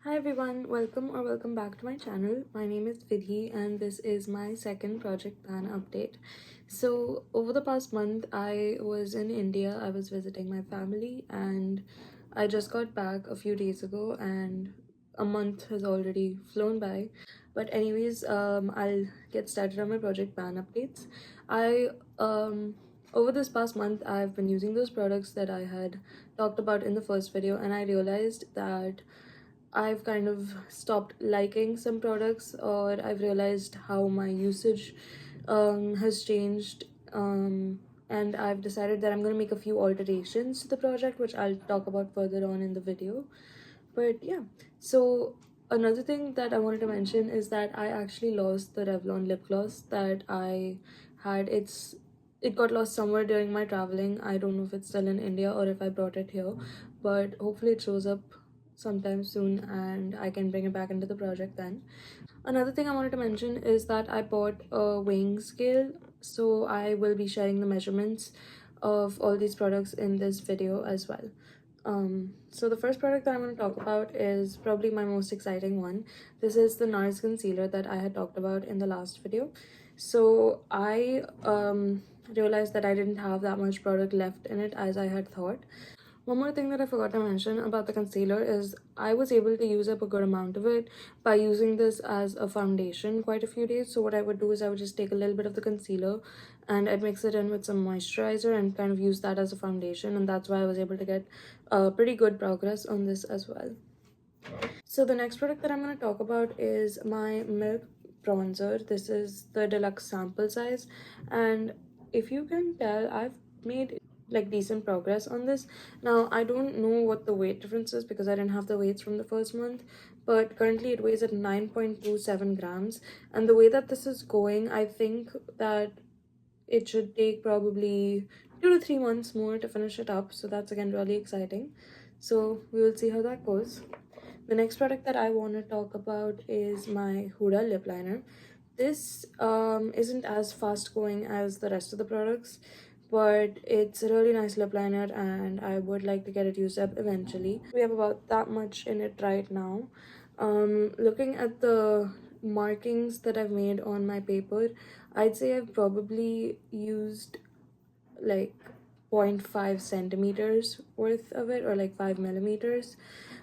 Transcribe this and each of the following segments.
Hi everyone, welcome back to my channel. My name is Vidhi and this is my second project plan update. So over the past month I was in India. I was visiting my family and I just got back a few days ago and a month has already flown by. But anyways, I'll get started on my project plan updates. I over this past month I've been using those products that I had talked about in the first video, and I realized that I've kind of stopped liking some products, or I've realized how my usage has changed, and I've decided that I'm going to make a few alterations to the project, which I'll talk about further on in the video. But yeah, so another thing that I wanted to mention is that I actually lost the Revlon lip gloss that I had. It got lost somewhere during my traveling. I don't know if it's still in India or if I brought it here, but hopefully it shows up sometime soon and I can bring it back into the project then. Another thing I wanted to mention is that I bought a weighing scale, so I will be sharing the measurements of all these products in this video as well. So the first product that I'm going to talk about is probably my most exciting one. This is the Nars concealer that I had talked about in the last video. So I realized that I didn't have that much product left in it as I had thought. One more thing that I forgot to mention about the concealer is I was able to use up a good amount of it by using this as a foundation quite a few days. So what I would do is I would just take a little bit of the concealer and I'd mix it in with some moisturizer and kind of use that as a foundation, and that's why I was able to get pretty good progress on this as well. So the next product that I'm going to talk about is my Milk bronzer. This is the deluxe sample size, and if you can tell, I've made like decent progress on this. Now I don't know what the weight difference is because I didn't have the weights from the first month, but currently it weighs at 9.27 grams, and the way that this is going, I think that it should take probably 2 to 3 months more to finish it up, so that's again really exciting. So we will see how that goes. The next product that I want to talk about is my Huda lip liner. This isn't as fast going as the rest of the products, but it's a really nice lip liner and I would like to get it used up eventually. We have about that much in it right now. Looking at the markings that I've made on my paper, I'd say I've probably used like 0.5 centimeters worth of it, or like 5 millimeters.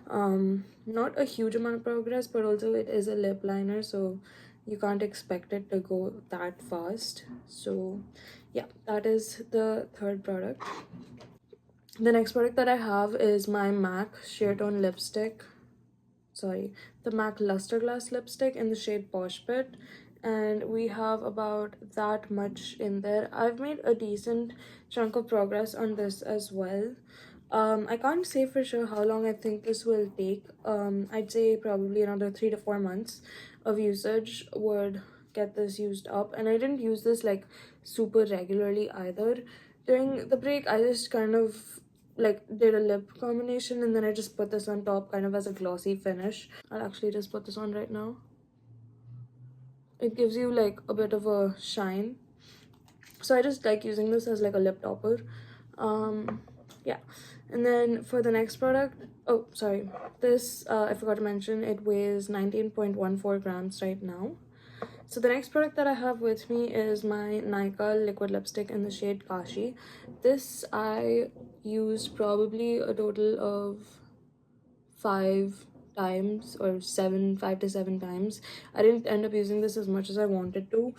Not a huge amount of progress, but also it is a lip liner, so you can't expect it to go that fast. So yeah, that is the third product. The next product that I have is my MAC Sheertone lipstick. The MAC Luster Glass lipstick in the shade Posh Pit, and we have about that much in there. I've made a decent chunk of progress on this as well. I can't say for sure how long I think this will take. I'd say probably another 3 to 4 months of usage would get this used up, and I didn't use this like super regularly either. During the break, I just kind of like did a lip combination and then I just put this on top kind of as a glossy finish. I'll actually just put this on right now. It gives you like a bit of a shine, so I just like using this as like a lip topper. Yeah, and then for the next product, oh sorry, this I forgot to mention, it weighs 19.14 grams right now. So the next product that I have with me is my Nykaa liquid lipstick in the shade Kashi. This I used probably a total of 5 times or 5 to 7 times. I didn't end up using this as much as I wanted to,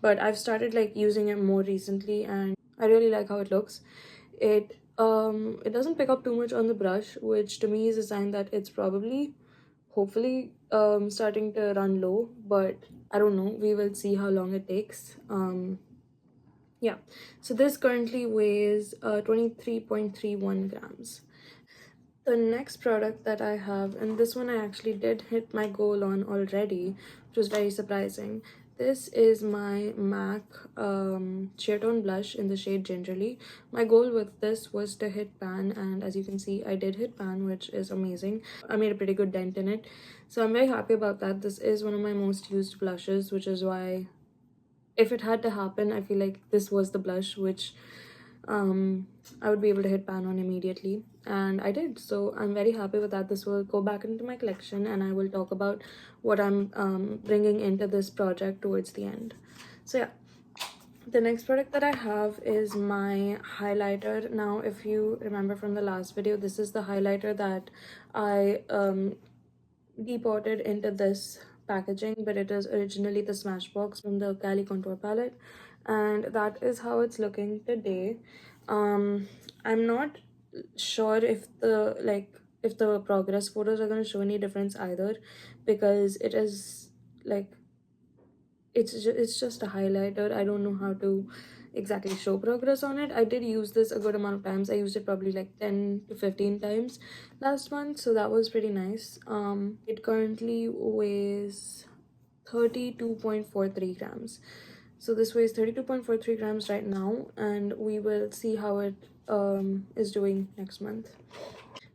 but I've started like using it more recently and I really like how it looks. It doesn't pick up too much on the brush, which to me is a sign that it's probably hopefully starting to run low, but I don't know, we will see how long it takes. Yeah, so this currently weighs 23.31 grams. The next product that I have, and this one I actually did hit my goal on already, which was very surprising. This is my MAC Sheertone blush in the shade Gingerly. My goal with this was to hit pan, and as you can see, I did hit pan, which is amazing. I made a pretty good dent in it, so I'm very happy about that. This is one of my most used blushes, which is why if it had to happen, I feel like this was the blush which I would be able to hit pan on immediately, and I did. So I'm very happy with that. This will go back into my collection, and I will talk about what I'm bringing into this project towards the end. So yeah, the next product that I have is my highlighter. Now, if you remember from the last video, this is the highlighter that I depotted into this packaging, but it is originally the Smashbox from the Cali contour palette, and that is how it's looking today. I'm not sure if the progress photos are going to show any difference either, because it is like it's just a highlighter. I don't know how to exactly show progress on it. I did use this a good amount of times. I used it probably like 10 to 15 times last month, so that was pretty nice. It currently weighs 32.43 grams. So this weighs 32.43 grams right now, and we will see how it is doing next month.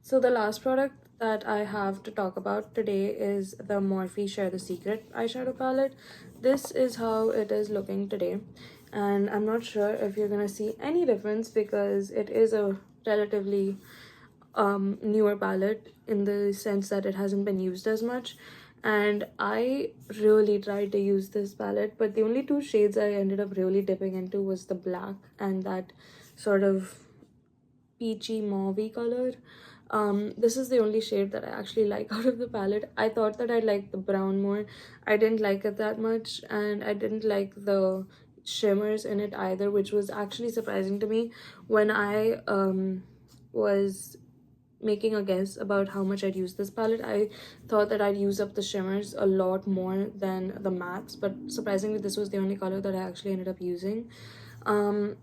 So the last product that I have to talk about today is the Morphe Share the Secret eyeshadow palette. This is how it is looking today, and I'm not sure if you're gonna see any difference because it is a relatively newer palette in the sense that it hasn't been used as much. And I really tried to use this palette, but the only two shades I ended up really dipping into was the black and that sort of peachy mauvey color. This is the only shade that I actually like out of the palette. I thought that I'd like the brown more. I didn't like it that much, and I didn't like the shimmers in it either, which was actually surprising to me. When I was making a guess about how much I'd use this palette, I thought that I'd use up the shimmers a lot more than the mattes, but surprisingly this was the only color that I actually ended up using. um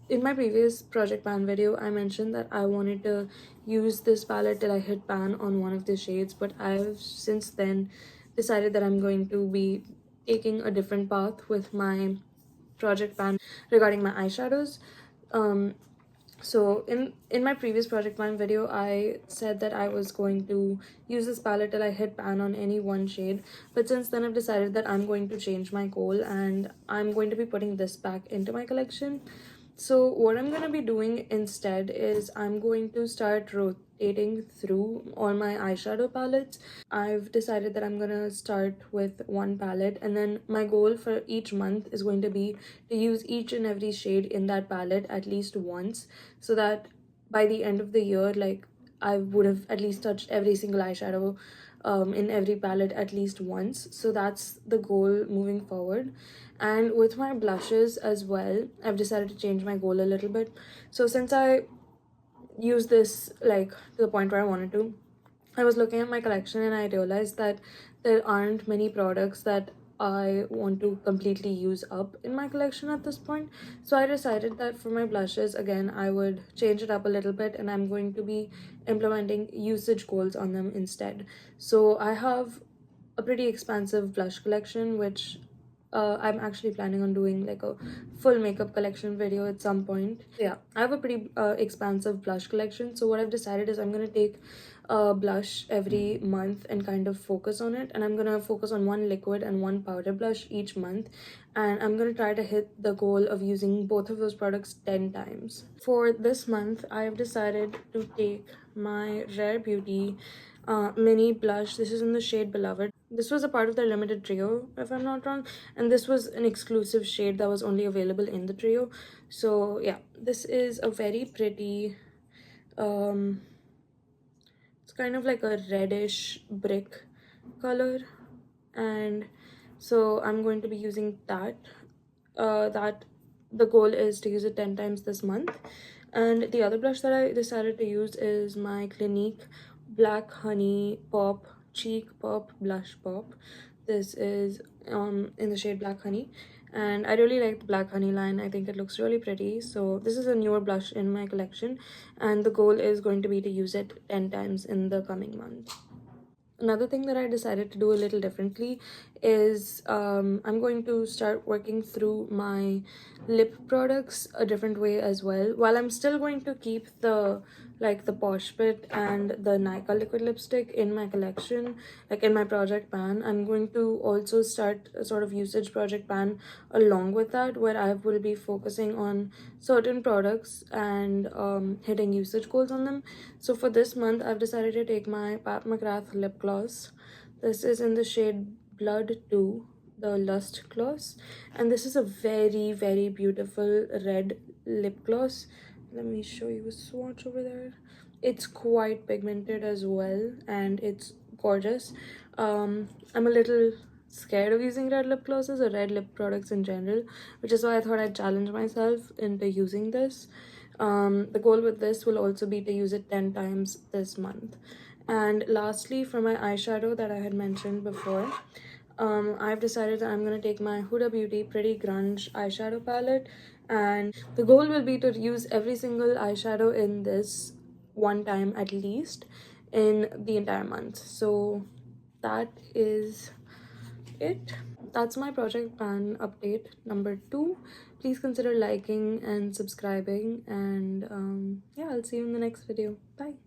in my previous project pan video, I mentioned that I wanted to use this palette till I hit pan on one of the shades, but I've since then decided that I'm going to be taking a different path with my project pan regarding my eyeshadows. So in my previous project pan video, I said that I was going to use this palette till I hit pan on any one shade, but since then I've decided that I'm going to change my goal and I'm going to be putting this back into my collection. So what I'm going to be doing instead is I'm going to start rotating through all my eyeshadow palettes. I've decided that I'm gonna start with one palette, and then my goal for each month is going to be to use each and every shade in that palette at least once, so that by the end of the year, like, I would have at least touched every single eyeshadow in every palette at least once. So that's the goal moving forward. And with my blushes as well, I've decided to change my goal a little bit. So since I use this like to the point where I wanted to, I was looking at my collection and I realized that there aren't many products that I want to completely use up in my collection at this point. So I decided that for my blushes, again, I would change it up a little bit, and I'm going to be implementing usage goals on them instead. So I have a pretty expansive blush collection, which I'm actually planning on doing like a full makeup collection video at some point. Yeah, I have a pretty expansive blush collection. So what I've decided is I'm gonna take a blush every month and kind of focus on it, and I'm gonna focus on one liquid and one powder blush each month, and I'm gonna try to hit the goal of using both of those products 10 times. For this month, I have decided to take my Rare Beauty mini blush. This is in the shade Beloved. This was a part of the limited trio, if I'm not wrong, and this was an exclusive shade that was only available in the trio. So yeah, this is a very pretty it's kind of like a reddish brick color, and so I'm going to be using that. That the goal is to use it 10 times this month. And the other blush that I decided to use is my Clinique Black Honey Pop Cheek Pop Blush Pop. This is in the shade Black Honey, and I really like the Black Honey line. I think it looks really pretty. So this is a newer blush in my collection, and the goal is going to be to use it 10 times in the coming month. Another thing that I decided to do a little differently is I'm going to start working through my lip products a different way as well. While I'm still going to keep the like the Posh Pit and the Nykaa liquid lipstick in my collection, like in my project pan. I'm going to also start a sort of usage project pan along with that, where I will be focusing on certain products and hitting usage goals on them. So for this month, I've decided to take my McGrath lip gloss. This is in the shade Blood 2, the Lust gloss, and this is a very beautiful red lip gloss. Let me show you a swatch over there. It's quite pigmented as well, and it's gorgeous. I'm a little scared of using red lip glosses or red lip products in general, which is why I thought I'd challenge myself into using this. The goal with this will also be to use it 10 times this month. And lastly, for my eyeshadow that I had mentioned before, I've decided that I'm going to take my Huda Beauty Pretty Grunge eyeshadow palette, and the goal will be to use every single eyeshadow in this one time at least in the entire month. So that is it. That's my project plan update number 2. Please consider liking and subscribing, and yeah, I'll see you in the next video. Bye.